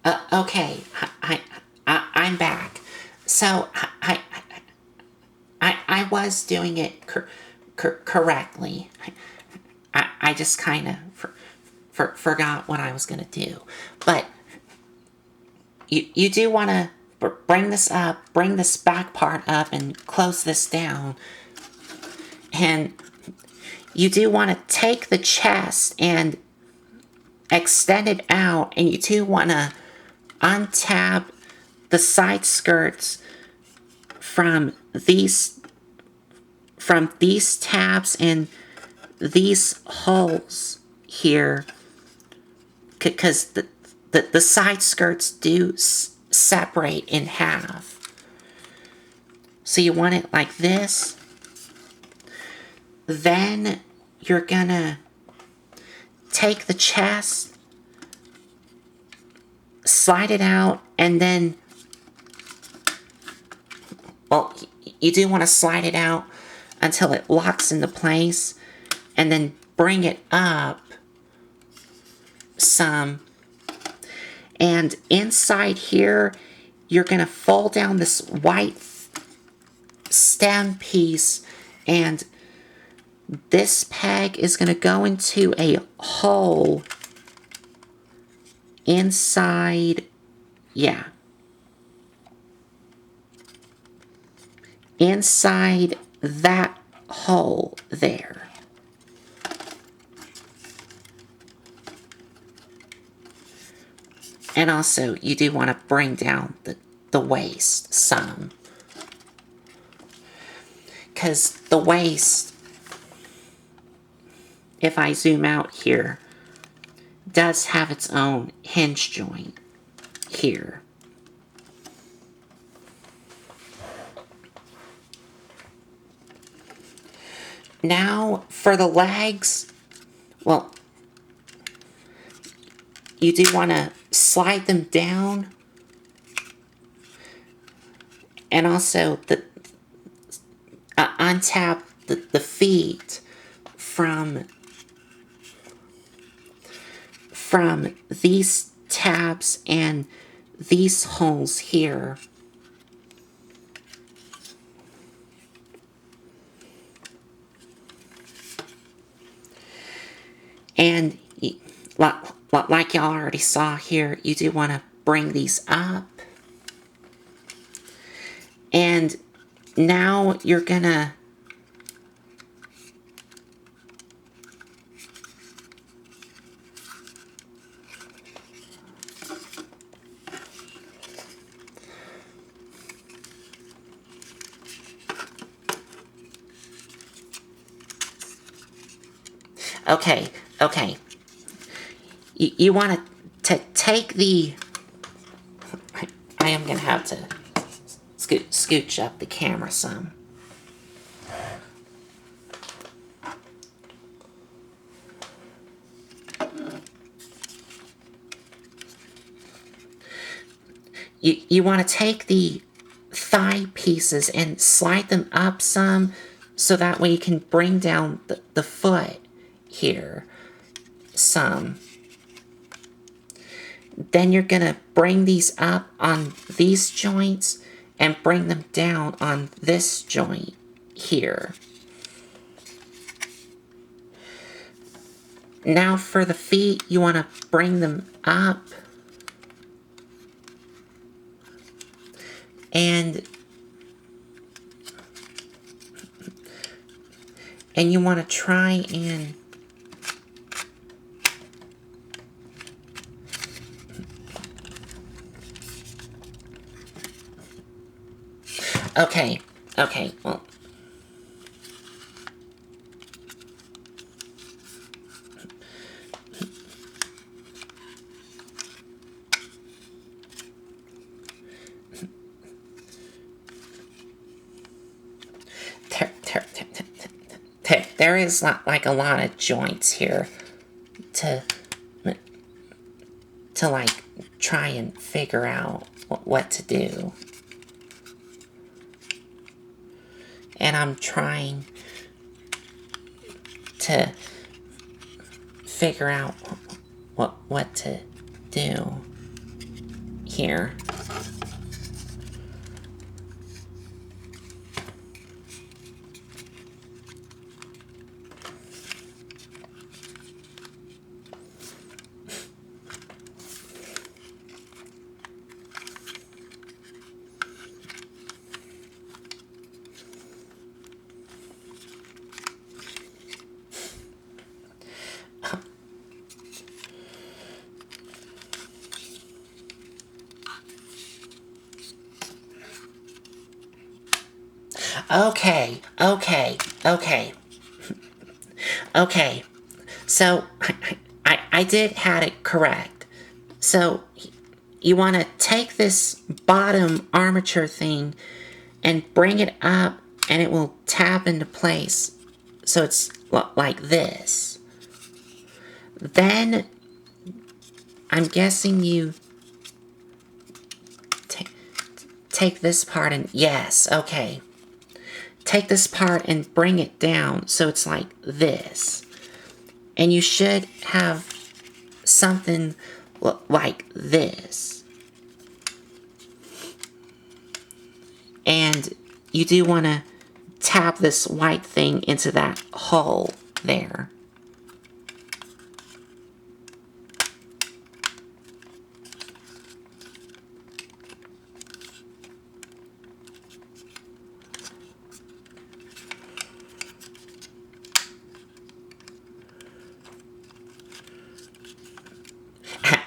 Okay, I'm back. So I was doing it correctly. I just kind of forgot what I was gonna do, but you do want to bring this up, bring this back part up, and close this down, and you do want to take the chest and extend it out, and you do want to untab the side skirts from these tabs and these holes here, because the side skirts do separate in half. So you want it like this. Then you're gonna take the chest, slide it out, and then, well, you do want to slide it out until it locks into place, and then bring it up some. And inside here, you're going to fold down this white stem piece, and this peg is going to go into a hole inside, inside that hole there. And also, you do want to bring down the waist some, because the waist, if I zoom out here, does have its own hinge joint here. Now for the legs, well, you do want to slide them down, and also untap the feet from these tabs and these holes here. And like y'all already saw here, you do want to bring these up. And now you're gonna okay. You want to take the, I am gonna have to scooch up the camera some. You want to take the thigh pieces and slide them up some, so that way you can bring down the foot here some. Then you're going to bring these up on these joints and bring them down on this joint here. Now for the feet, you want to bring them up and you want to try and okay, well, there is like a lot of joints here to like try and figure out what to do. And I'm trying to figure out what to do. here. Okay. Okay. So, I did had it correct. So, you want to take this bottom armature thing and bring it up, and it will tap into place. So it's like this. Then, I'm guessing you take this part and, yes, okay. Take this part and bring it down so it's like this. And you should have something like this. And you do want to tap this white thing into that hole there.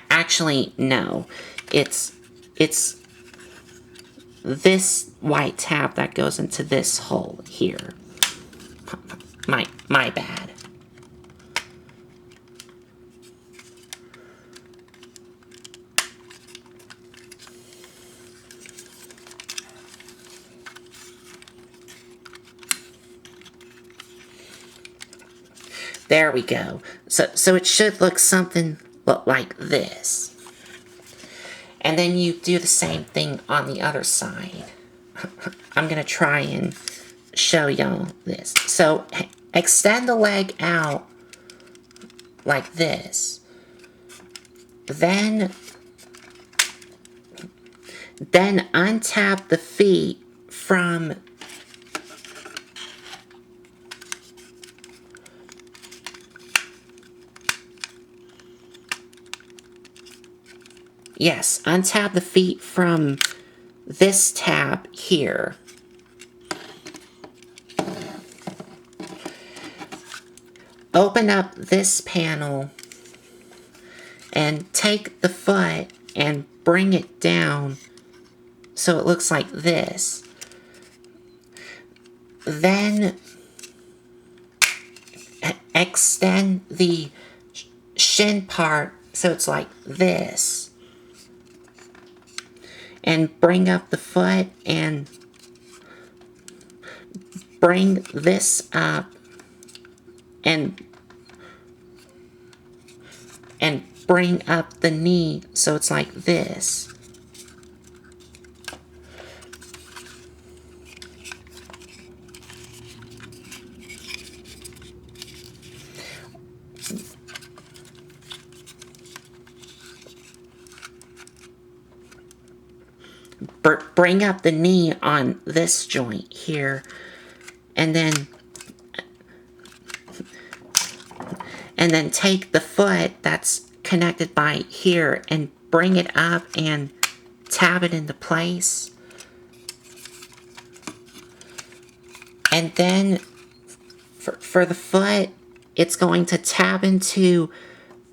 Actually, no. It's this white tab that goes into this hole here. My bad. There we go. So it should look something like this. And then you do the same thing on the other side. I'm gonna try and show y'all this. So extend the leg out like this. Then untap the feet from untap the feet from this tab here. Open up this panel and take the foot and bring it down so it looks like this. Then extend the shin part so it's like this. And bring up the foot and bring this up and bring up the knee so it's like this. Bring up the knee on this joint here, and then take the foot that's connected by here and bring it up and tap it into place. And then for the foot, it's going to tap into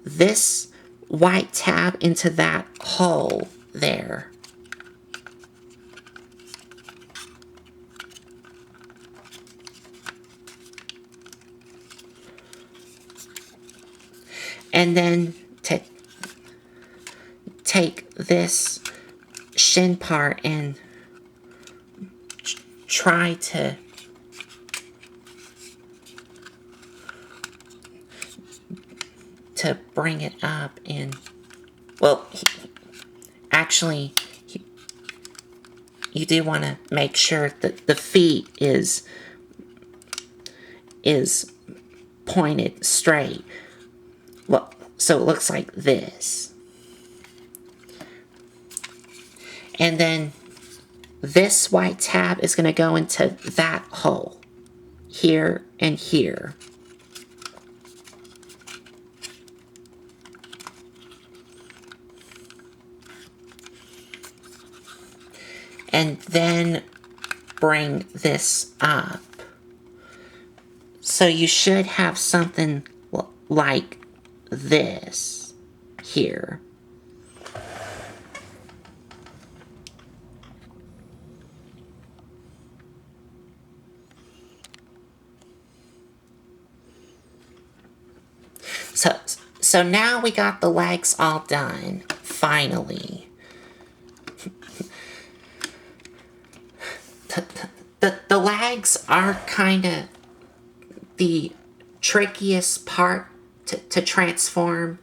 this white tab into that hole there. And then take this shin part and try to bring it up and, well, actually, you do want to make sure that the feet is pointed straight. Well, so it looks like this. And then this white tab is going to go into that hole. Here and here. And then bring this up. So you should have something like this here. So now we got the legs all done, finally. The legs are kind of the trickiest part to transform,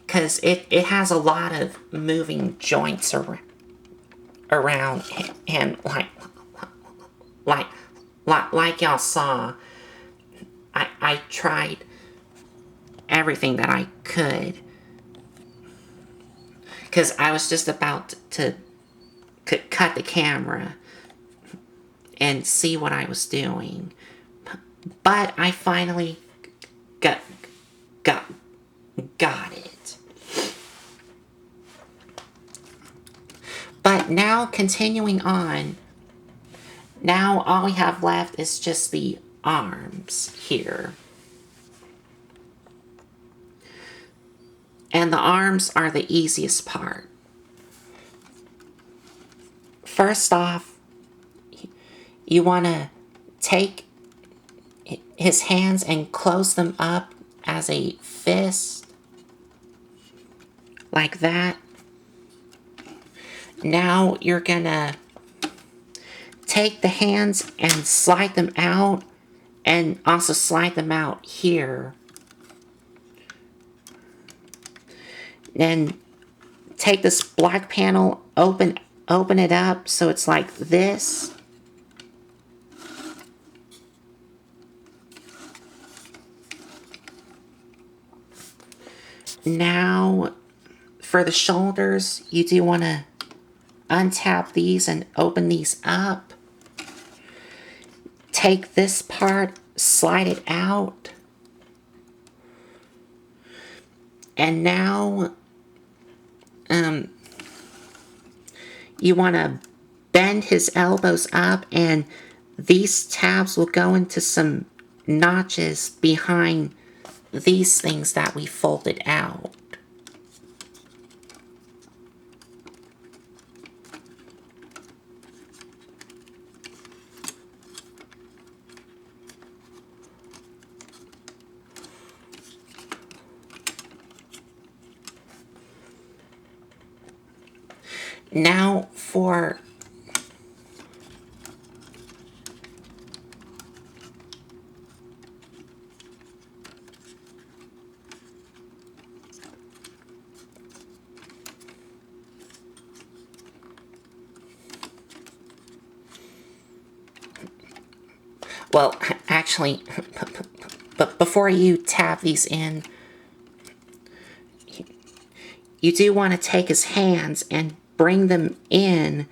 because it has a lot of moving joints around, and like y'all saw, I tried everything that I could, because I was just about to cut the camera and see what I was doing, but I finally got it. But now, continuing on, now all we have left is just the arms here. And the arms are the easiest part. First off, you want to take his hands and close them up as a fist, like that. Now you're gonna take the hands and slide them out, and also slide them out here. Then take this black panel, open it up so it's like this. Now, for the shoulders, you do want to untap these and open these up. Take this part, slide it out. And now, you want to bend his elbows up, and these tabs will go into some notches behind these things that we folded out. Now for well, actually, but before you tab these in, you do want to take his hands and bring them in,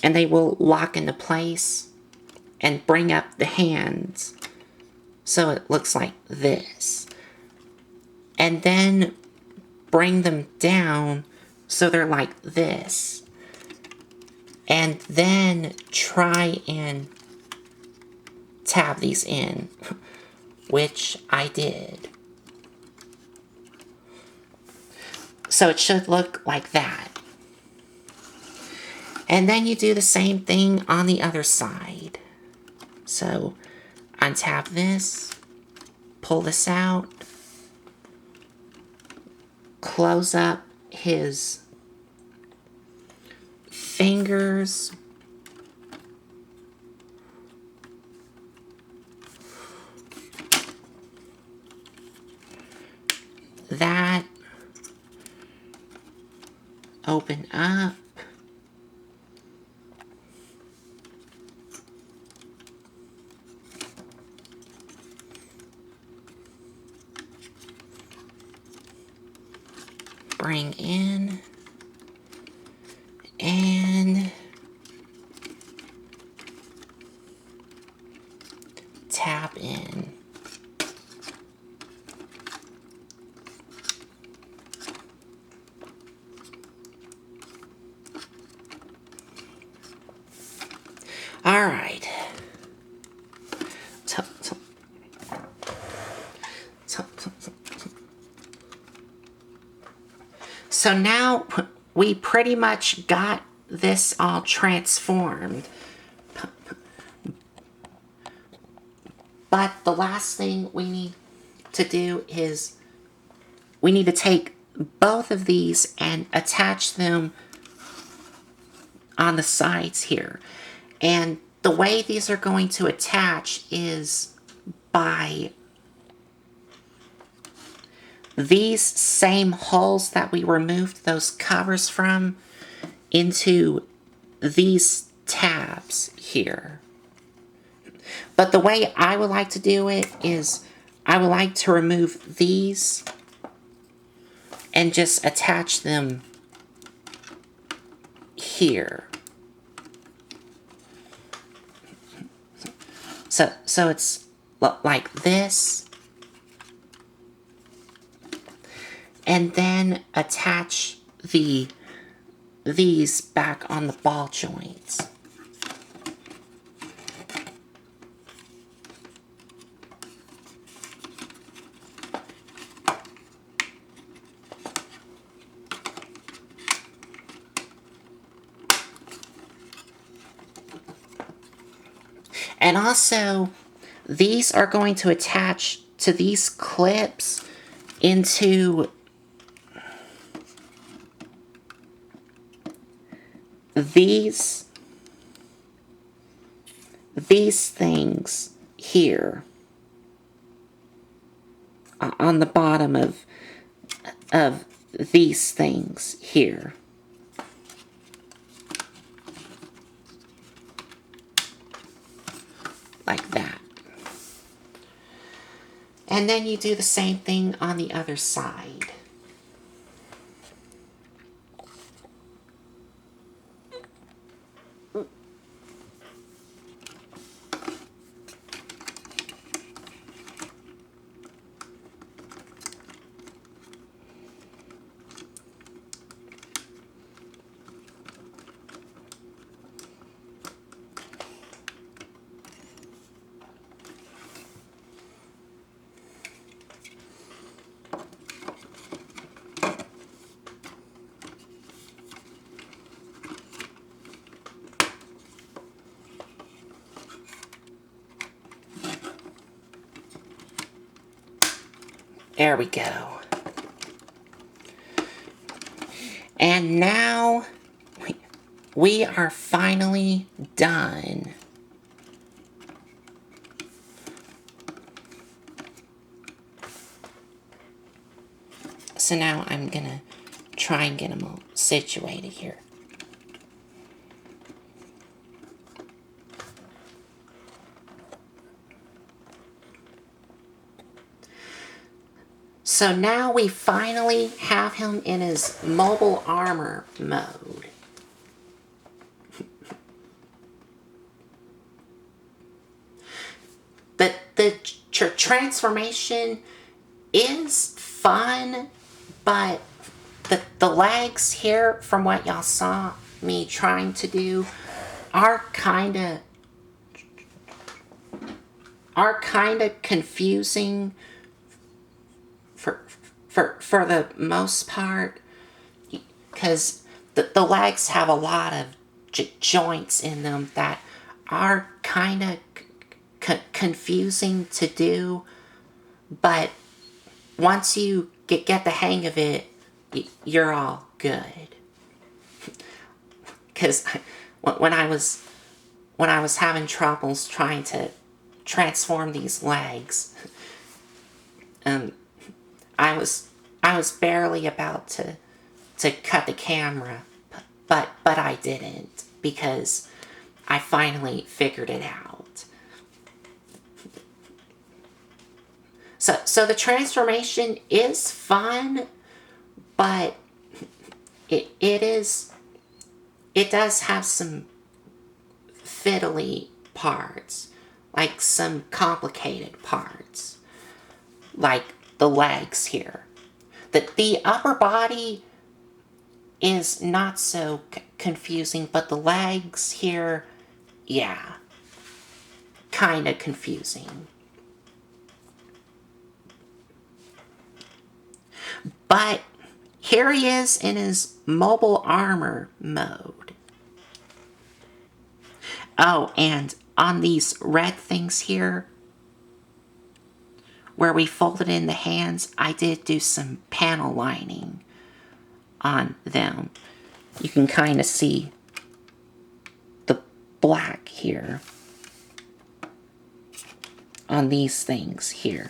and they will lock into place, and bring up the hands so it looks like this. And then bring them down so they're like this. And then try and tab these in, which I did. So it should look like that. And then you do the same thing on the other side. So untap this, pull this out, close up his fingers, that, open up, bring in, Alright. So, so now we pretty much got this all transformed. But the last thing we need to do is we need to take both of these and attach them on the sides here. And the way these are going to attach is by these same holes that we removed those covers from into these tabs here. But the way I would like to do it is I would like to remove these and just attach them here. So it's like this. And then attach these back on the ball joints. And also, these are going to attach to these clips into these things here on the bottom of these things here. Like that. And then you do the same thing on the other side. There we go. And now we are finally done. So now I'm gonna try and get them all situated here. So now we finally have him in his mobile armor mode. The transformation is fun, but the legs here, from what y'all saw me trying to do, are kind of confusing for the most part, because the legs have a lot of joints in them that are kind of confusing to do, but once you get the hang of it, you're all good. Because when I was having troubles trying to transform these legs, I was barely about to cut the camera, but I didn't, because I finally figured it out. So the transformation is fun, but it does have some fiddly parts, like some complicated parts, like the legs here. The upper body is not so confusing, but the legs here, yeah, kind of confusing. But here he is in his mobile armor mode. Oh, and on these red things here, where we folded in the hands, I did do some panel lining on them. You can kind of see the black here on these things here.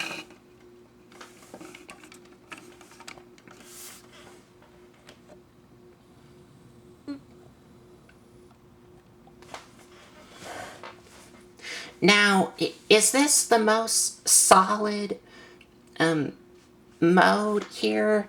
Now, is this the most solid mode here?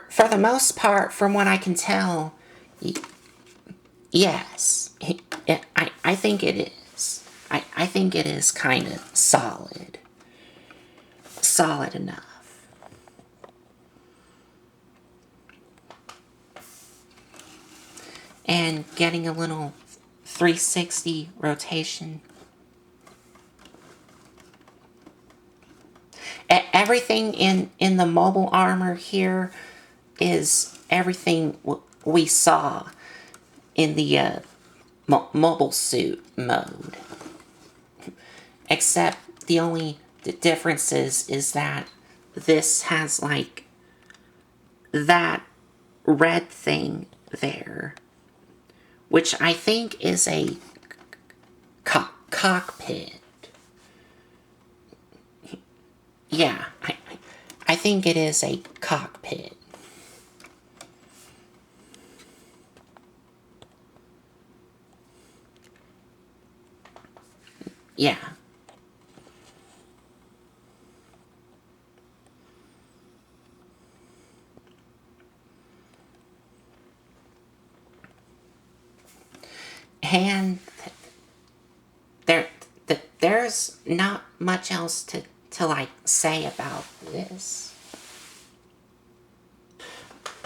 For the most part, from what I can tell, yes. I think it is. I think it is kind of solid. Solid enough. And getting a little 360 rotation. Everything in the mobile armor here is everything we saw in the mobile suit mode. Except the only difference is that this has like that red thing there, which I think is a cockpit. Yeah, I think it is a cockpit. Yeah. And there's not much else to like say about this.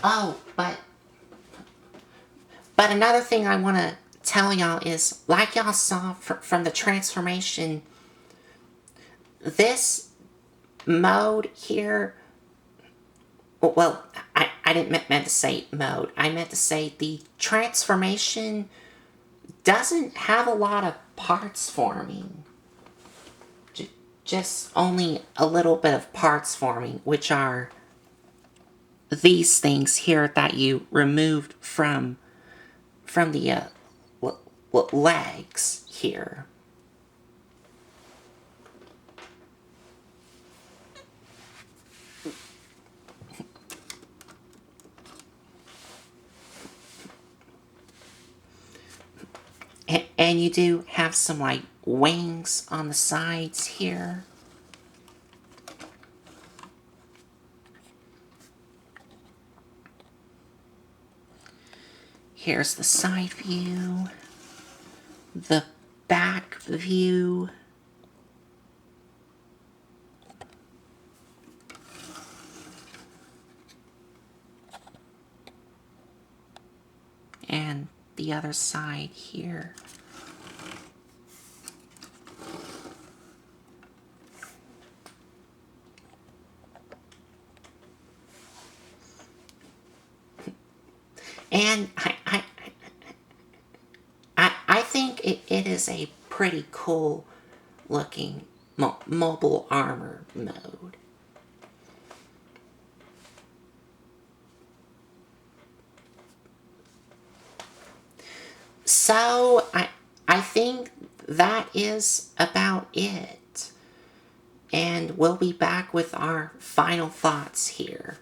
Oh, but another thing I want to tell y'all is, like y'all saw from the transformation, this mode here, well, I didn't meant to say mode. I meant to say the transformation doesn't have a lot of parts forming. Just only a little bit of parts forming, which are these things here that you removed from the legs here. And you do have some like wings on the sides here. Here's the side view, the back view. And the other side here. And I think it is a pretty cool looking mobile armor mode. So I think that is about it. And we'll be back with our final thoughts here.